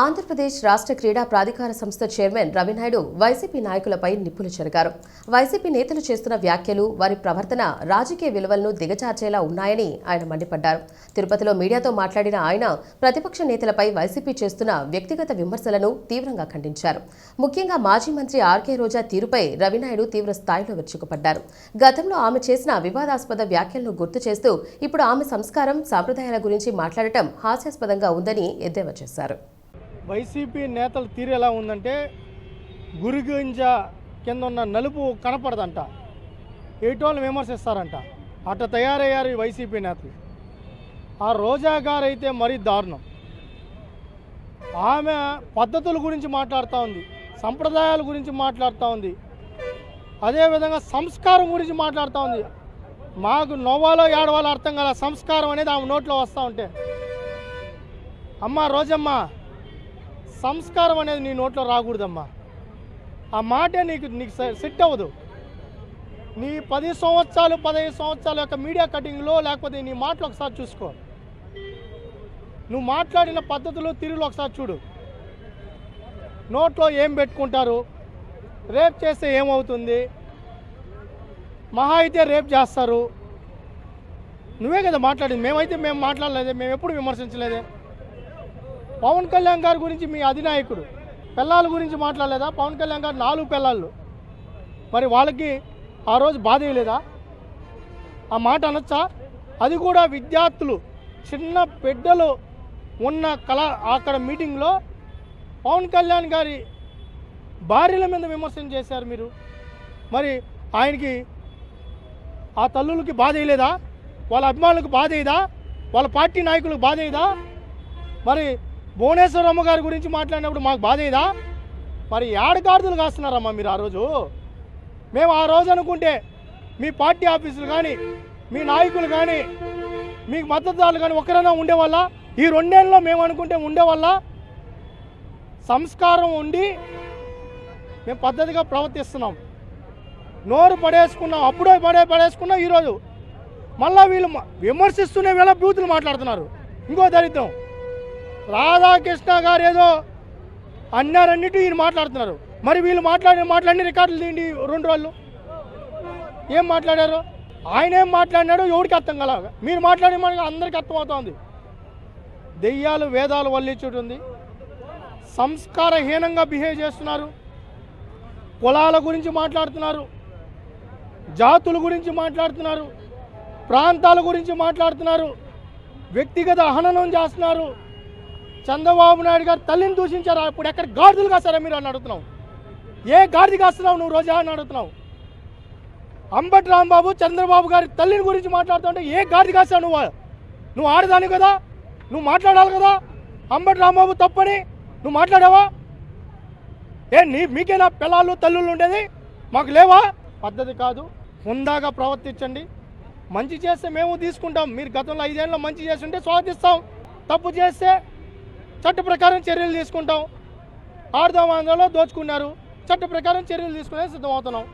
ఆంధ్రప్రదేశ్ రాష్ట్ర క్రీడా ప్రాధికార సంస్థ చైర్మన్ రవినాయుడు వైసీపీ నాయకులపై నిప్పులు చెరిగారు. వైసీపీ నేతలు చేస్తున్న వ్యాఖ్యలు, వారి ప్రవర్తన రాజకీయ విలువలను దిగజార్చేలా ఉన్నాయని ఆయన మండిపడ్డారు. తిరుపతిలో మీడియాతో మాట్లాడిన ఆయన ప్రతిపక్ష నేతలపై వైసీపీ చేస్తున్న వ్యక్తిగత విమర్శలను తీవ్రంగా ఖండించారు. ముఖ్యంగా మాజీ మంత్రి ఆర్కే రోజా తీరుపై రవినాయుడు తీవ్ర స్థాయిలో విరుచుకుపడ్డారు. గతంలో ఆమె చేసిన వివాదాస్పద వ్యాఖ్యలను గుర్తు చేస్తూ ఇప్పుడు ఆమె సంస్కారం, సాంప్రదాయాల గురించి మాట్లాడటం హాస్యాస్పదంగా ఉందని ఎద్దేవా చేశారు. వైసీపీ నేతల తీరు ఎలా ఉందంటే గురిగింజ కింద ఉన్న నలుపు కనపడదంట, ఏటోళ్ళు విమర్శిస్తారంట. అట్ట తయారయ్యారు ఈ వైసీపీ నేతలు. ఆ రోజా గారు అయితే మరీ దారుణం. ఆమె పద్ధతుల గురించి మాట్లాడుతూ ఉంది, సంప్రదాయాల గురించి మాట్లాడుతూ ఉంది, అదేవిధంగా సంస్కారం గురించి మాట్లాడుతూ ఉంది. మాకు నవ్వాలో ఏడవాలో అర్థం కాల సంస్కారం అనేది ఆమె నోట్లో వస్తూ ఉంటే. అమ్మ రోజమ్మ, సంస్కారం అనేది నీ నోట్లో రాకూడదమ్మా. ఆ మాటే నీకు సెట్ అవ్వదు. నీ 10 సంవత్సరాలు 15 సంవత్సరాల యొక్క మీడియా కటింగ్లో లేకపోతే నీ మాటలు ఒకసారి చూసుకో. నువ్వు మాట్లాడిన పద్ధతులు, తిరుగులు ఒకసారి చూడు. నోట్లో ఏం పెట్టుకుంటారు, రేప్ చేస్తే ఏమవుతుంది, మహా అయితే రేప్ చేస్తారు. నువ్వే కదా మాట్లాడింది. మేము మాట్లాడలేదే, మేము ఎప్పుడు విమర్శించలేదే. పవన్ కళ్యాణ్ గారి గురించి మీ అధినాయకుడు పిల్లల గురించి మాట్లాడలేదా? పవన్ కళ్యాణ్ గారు 4 పిల్లలు, మరి వాళ్ళకి ఆ రోజు బాధ వేయలేదా? ఆ మాట అనొచ్చా? అది కూడా విద్యార్థులు, చిన్న బిడ్డలు ఉన్న అక్కడ మీటింగ్లో పవన్ కళ్యాణ్ గారి భార్యల మీద విమర్శన చేశారు మీరు. మరి ఆయనకి ఆ తల్లులకి బాధ వేయలేదా? వాళ్ళ అభిమానులకు బాధ వేయదా? వాళ్ళ పార్టీ నాయకులకు బాధ వేయదా? మరి భువనేశ్వరమ్మ గారి గురించి మాట్లాడినప్పుడు మాకు బాధ ఏదా? మరి ఏడగార్దులు కాస్తున్నారమ్మా మీరు ఆ రోజు. మేము ఆ రోజు అనుకుంటే మీ పార్టీ ఆఫీసులు కానీ, మీ నాయకులు కానీ, మీకు మద్దతుదారులు కానీ ఒక్కరైనా ఉండేవాళ్ళ? ఈ 2 ఏళ్ళలో మేము అనుకుంటే ఉండేవాళ్ళ? సంస్కారం ఉండి మేము పద్ధతిగా ప్రవర్తిస్తున్నాం. నోరు పడేసుకున్నాం, అప్పుడే పడేసుకున్నాం. ఈరోజు మళ్ళీ వీళ్ళు విమర్శిస్తూనే వేళ బూతులు మాట్లాడుతున్నారు. ఇంకో దరిద్రం, రాధాకృష్ణ గారు ఏదో అన్నారన్నిటి ఈయన మాట్లాడుతున్నారు. మరి వీళ్ళు మాట్లాడిన రికార్డులు తీయండి 2 రోజులు. ఏం మాట్లాడారు? ఆయన ఏం మాట్లాడినాడో ఎవరికి అర్థం కల. మీరు మాట్లాడే మనకి అందరికీ అర్థమవుతోంది. దెయ్యాలు వేదాలు వల్లించుడు ఉంది. సంస్కారహీనంగా బిహేవ్ చేస్తున్నారు. కులాల గురించి మాట్లాడుతున్నారు, జాతుల గురించి మాట్లాడుతున్నారు, ప్రాంతాల గురించి మాట్లాడుతున్నారు, వ్యక్తిగత హననం చేస్తున్నారు. చంద్రబాబు నాయుడు గారు తల్లిని దూషించారు. ఇప్పుడు ఎక్కడ గాడిదలు కాస్తారా మీరు అని అడుగుతున్నావు. ఏ గాడిద కాస్తున్నావు నువ్వు రోజా అని అడుగుతున్నావు. అంబటి రాంబాబు చంద్రబాబు గారి తల్లిని గురించి మాట్లాడుతుంటే ఏ గాడిద కాస్తావు నువ్వు ఆడదాని కదా, నువ్వు మాట్లాడాలి కదా. అంబటి రాంబాబు తప్పని నువ్వు మాట్లాడావా? మీకేనా పిల్లలు తల్లులు ఉండేది? మాకు లేవా? పద్ధతి కాదు. హుందాగా ప్రవర్తించండి. మంచి చేస్తే మేము తీసుకుంటాం. మీరు గతంలో 5 ఏళ్ళలో మంచి చేస్తుంటే స్వాగతిస్తాం. తప్పు చేస్తే చట్ట ప్రకారం చర్యలు తీసుకుంటాం. ఆర్ధవాంధ్రలో దోచుకున్నారు, చట్ట ప్రకారం చర్యలు తీసుకునే సిద్ధమవుతున్నాం.